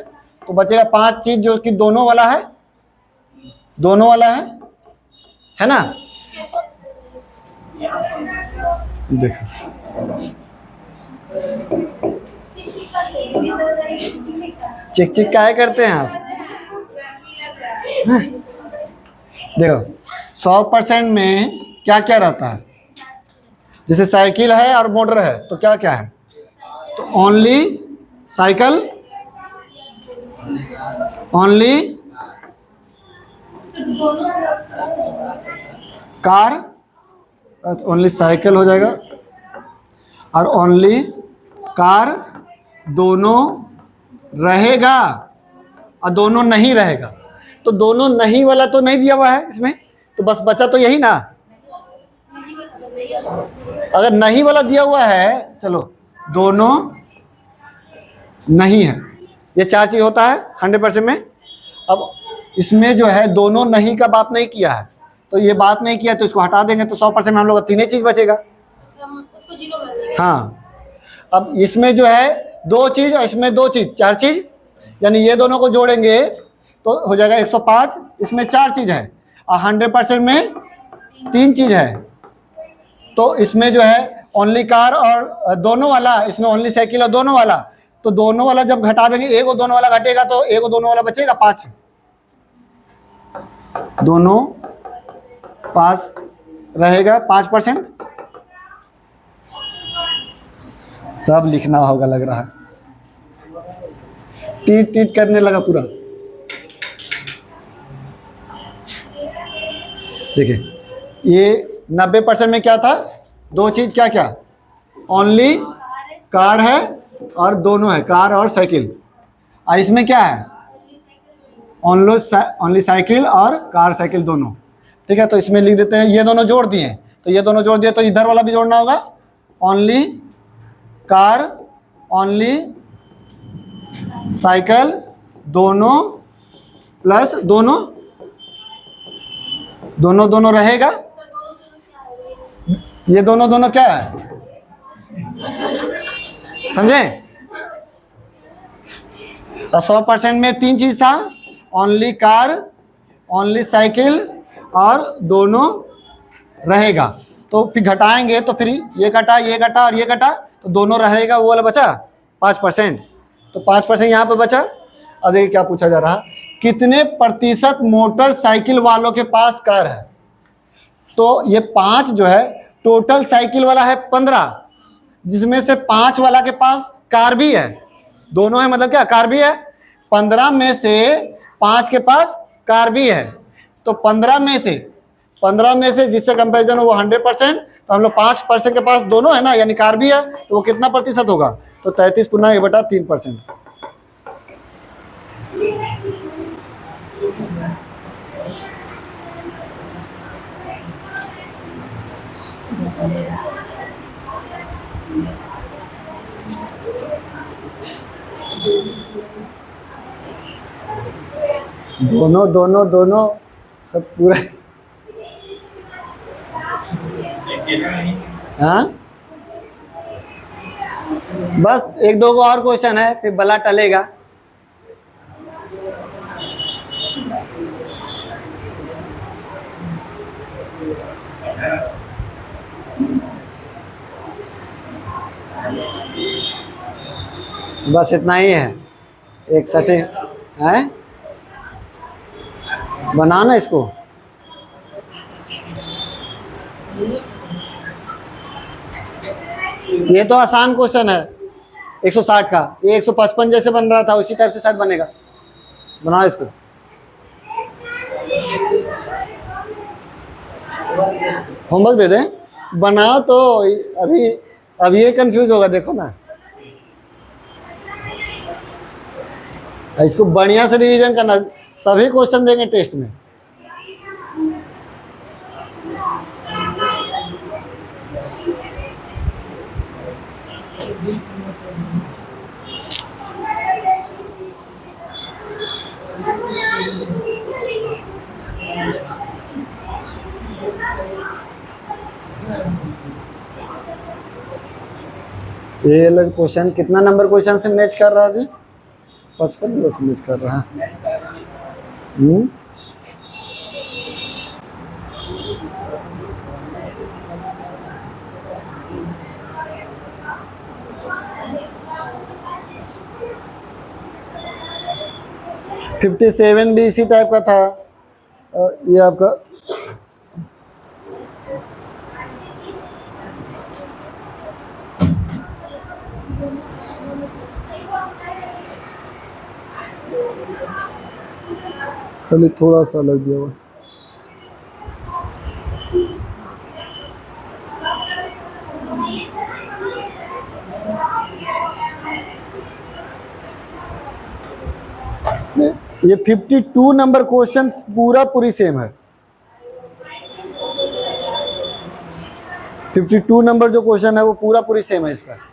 तो बचेगा 5 चीज जो कि दोनों वाला है, दोनों वाला है ना? देखो चिक चिक काहे करते हैं आप? देखो 100% में क्या क्या रहता है? जैसे साइकिल है और मोटर है तो क्या क्या है? तो only cycle, only car, only cycle हो जाएगा और ओनली कार, दोनों रहेगा और दोनों नहीं रहेगा। तो दोनों नहीं वाला तो नहीं दिया हुआ है इसमें, तो बस बचा तो यही ना। अगर नहीं वाला दिया हुआ है, चलो दोनों नहीं है, ये 4 चीज होता है 100% में। अब इसमें जो है दोनों नहीं का बात नहीं किया है, तो ये बात नहीं किया तो इसको हटा देंगे, तो 100% में हम लोग 3 चीज बचेगा। उसको 0 कर देंगे। हाँ, अब इसमें जो है 2 चीज और इसमें 2 चीज, 4 चीज, यानी ये दोनों को जोड़ेंगे तो हो जाएगा 105। इसमें 4 चीज है और 100% में 3 चीज है, तो इसमें जो है ओनली कार और दोनों वाला, इसमें ओनली साइकिल और दोनों वाला, तो दोनों वाला जब घटा देंगे, एक और दोनों वाला घटेगा तो एक और दोनों वाला बचेगा 5, दोनों पास रहेगा 5%। सब लिखना होगा लग रहा है, टीट टीट करने लगा पूरा। देखिए ये 90% में क्या था? 2 चीज, क्या क्या? ओनली कार है और दोनों है, कार और साइकिल। और इसमें क्या है? ओनली साइकिल और कार साइकिल दोनों, ठीक है। तो इसमें लिख देते हैं, ये दोनों जोड़ दिए, तो ये दोनों जोड़ दिए तो इधर वाला भी जोड़ना होगा, ओनली कार, ओनली साइकिल, दोनों प्लस दोनों, दोनों दोनों रहेगा, ये दोनों दोनों क्या है? समझे? तो 100% में 3 चीज था, ओनली कार, ओनली साइकिल और दोनों रहेगा। तो फिर घटाएंगे तो फिर ये कटा, ये कटा और ये कटा, तो दोनों रहेगा, वो वाला बचा 5%, तो 5% यहाँ पे बचा। अब देखिए क्या पूछा जा रहा, कितने प्रतिशत मोटरसाइकिल वालों के पास कार है? तो ये 5 जो है टोटल साइकिल वाला है 15, जिसमें से 5 वाला के पास कार भी है, दोनों है, मतलब क्या कार भी है। 15 में से 5 के पास कार भी है, तो 15 में से जिससे कंपैरिजन हो वो 100%, तो हम लोग 5% के पास दोनों है ना, यानी कार भी है, तो वो कितना प्रतिशत होगा? तो 33×1/3%। दोनों दोनों दोनों सब पूरा। हाँ, बस एक दो को और क्वेश्चन है फिर बला टलेगा। बस इतना ही है, एक सटे है, बनाना इसको। ये तो आसान क्वेश्चन है 160 का, ये 155 जैसे बन रहा था उसी टाइप से शायद बनेगा। बनाओ इसको। होमवर्क दे दें, बनाओ तो अभी ये कंफ्यूज होगा, देखो ना। इसको बढ़िया से रिवीजन करना, सभी क्वेश्चन देंगे टेस्ट में। ये अलग क्वेश्चन कितना नंबर क्वेश्चन से मैच कर रहा है जी? 55 नंबर से मैच कर रहा है। फिफ्टी 57 भी इसी टाइप का था। ये आपका खाली थोड़ा सा अलग दिया हुआ। ये 52 नंबर क्वेश्चन पूरी सेम है। 52 नंबर जो क्वेश्चन है वो पूरी सेम है इसका।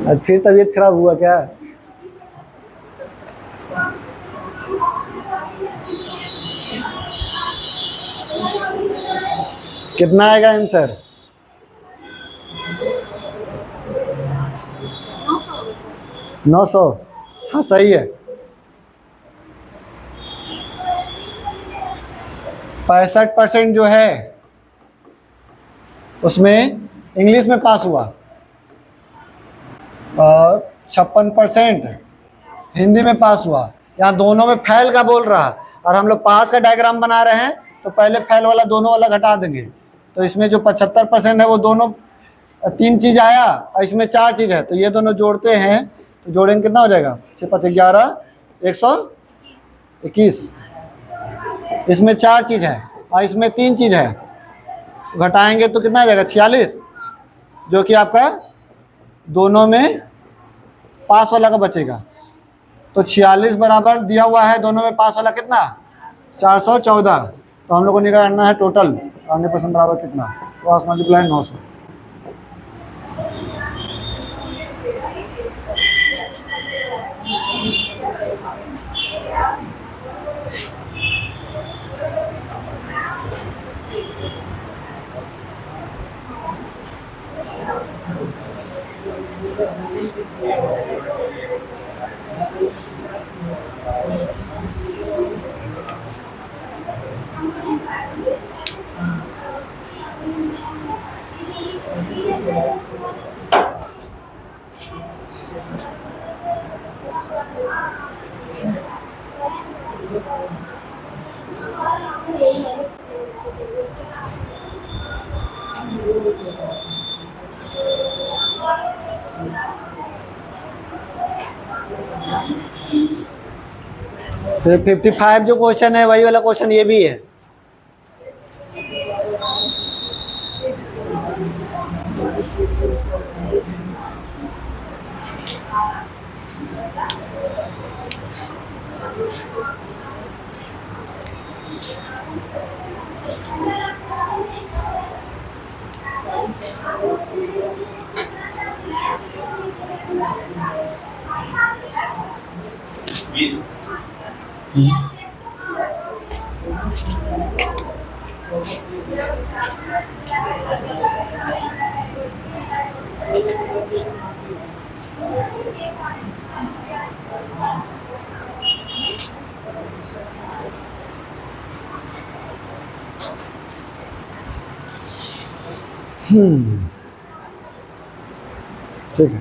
आज फिर तबीयत खराब हुआ क्या? कितना आएगा आंसर? 900। हाँ सही है। 65% जो है उसमें इंग्लिश में पास हुआ और 56% हिंदी में पास हुआ। यहाँ दोनों में फैल का बोल रहा है और हम लोग पास का डायग्राम बना रहे हैं तो पहले फैल वाला दोनों वाला घटा देंगे। तो इसमें जो 75% है वो दोनों 3 चीज़ आया और इसमें 4 चीज़ है, तो ये दोनों जोड़ते हैं तो जोड़ेंगे कितना हो जाएगा? 6 5 11 121। इसमें 4 चीज़ है और इसमें 3 चीज़ है, घटाएंगे तो कितना आ जाएगा? 46, जो कि आपका दोनों में पास वाला का बचेगा। तो 46 बराबर दिया हुआ है, दोनों में पास वाला कितना? 414। तो हम लोग को निकालना है टोटल 100% बराबर कितना? Cross multiply 900। फिर 55 जो क्वेश्चन है वही वाला क्वेश्चन ये भी है। ठीक है,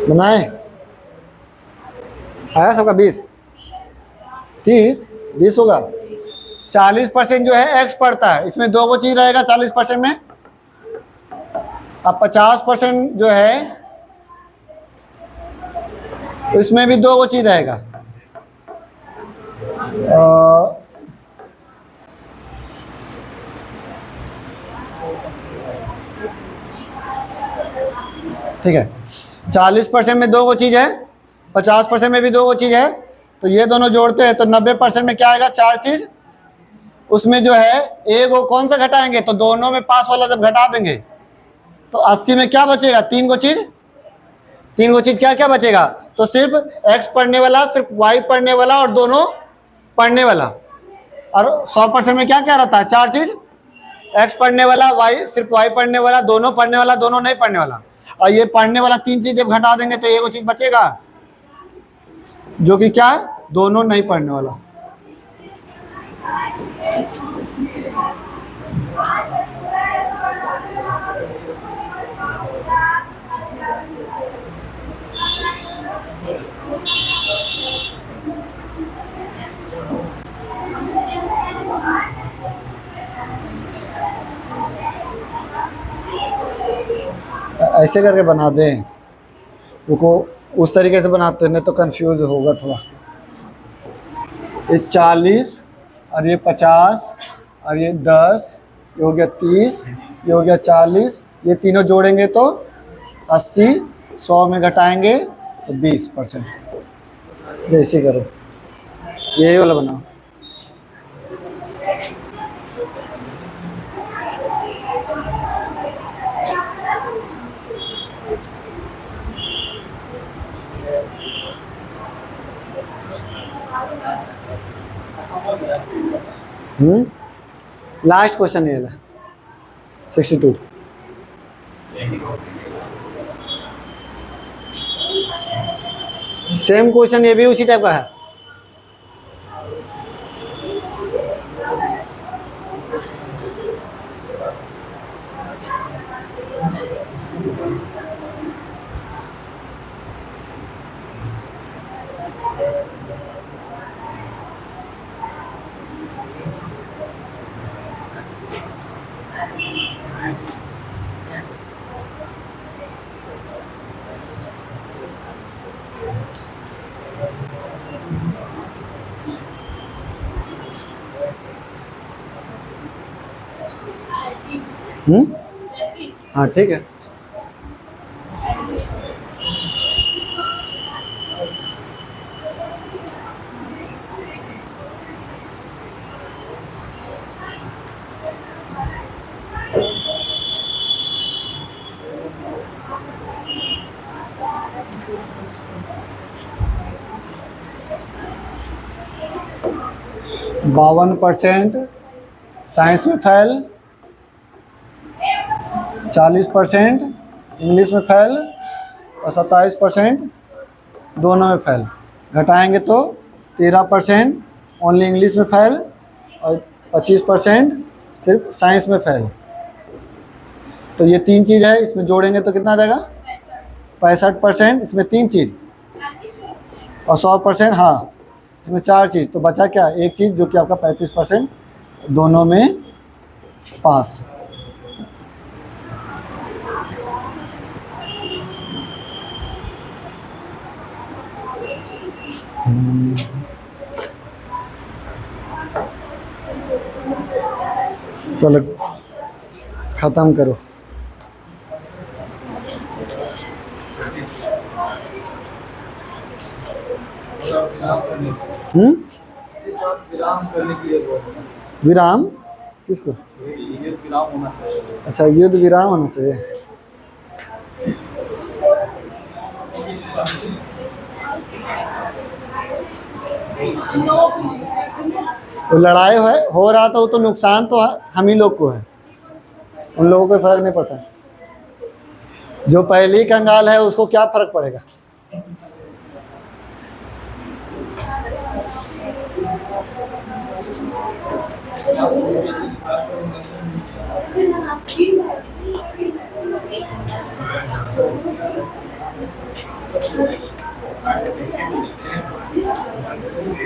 बनाए। आया सबका 20 30 20 होगा। 40% जो है एक्स पड़ता है, इसमें दो को चीज रहेगा 40% में। अब 50% जो है इसमें भी दो को चीज रहेगा। ठीक है, 40% में दो को चीज है, 50% में भी दो को चीज है, तो ये दोनों जोड़ते हैं तो 90% में क्या आएगा, चार चीज। उसमें जो है एक को कौन सा घटाएंगे, तो दोनों में पास वाला जब घटा देंगे तो 80 में क्या बचेगा, तीन को चीज क्या क्या बचेगा, तो सिर्फ x पढ़ने वाला, सिर्फ y पढ़ने वाला और दोनों पढ़ने वाला। और 100% में क्या क्या रहता है, चार चीज, x पढ़ने वाला, y सिर्फ y पढ़ने वाला, दोनों पढ़ने वाला, दोनों नहीं पढ़ने वाला। और ये पढ़ने वाला तीन चीज जब घटा देंगे तो एक चीज बचेगा जो कि क्या है, दोनों नहीं पढ़ने वाला। ऐसे करके बना दें, उनको उस तरीके से बनाते हैं, नहीं तो कंफ्यूज होगा थोड़ा। ये 40 और ये 50 और ये 10, ये हो गया 30, ये हो गया 40, ये तीनों जोड़ेंगे तो 80, 100 में घटाएंगे तो 20%। जैसे करो, यही वाला बनाओ। लास्ट क्वेश्चन ये है 62। सेम क्वेश्चन ये भी उसी टाइप का है। हाँ ठीक है। बावन % साइंस में फेल, 40% इंग्लिश में फेल और 27% दोनों में फेल। घटाएंगे तो 13% ओनली इंग्लिश में फेल और 25% सिर्फ साइंस में फेल। तो ये तीन चीज़ है, इसमें जोड़ेंगे तो कितना आ जाएगा, 65%। इसमें तीन चीज़ और 100%, हाँ इसमें 4 चीज़, तो बचा क्या, एक चीज़ जो कि आपका 35%, दोनों में पास। चलो ख़त्म करो। विराम करने के लिए बोल रहे हैं। विराम किसको? ये विराम होना चाहिए। अच्छा, युद्ध विराम होना चाहिए। तो लड़ाई हो रहा था, वो तो नुकसान तो हम ही लोग को है, उन लोगों को फर्क नहीं पड़ता। जो पहली कंगाल है उसको क्या फर्क पड़ेगा?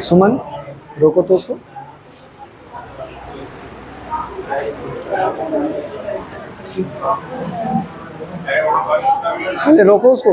सुमन रोको तो उसको। पहले रोको उसको।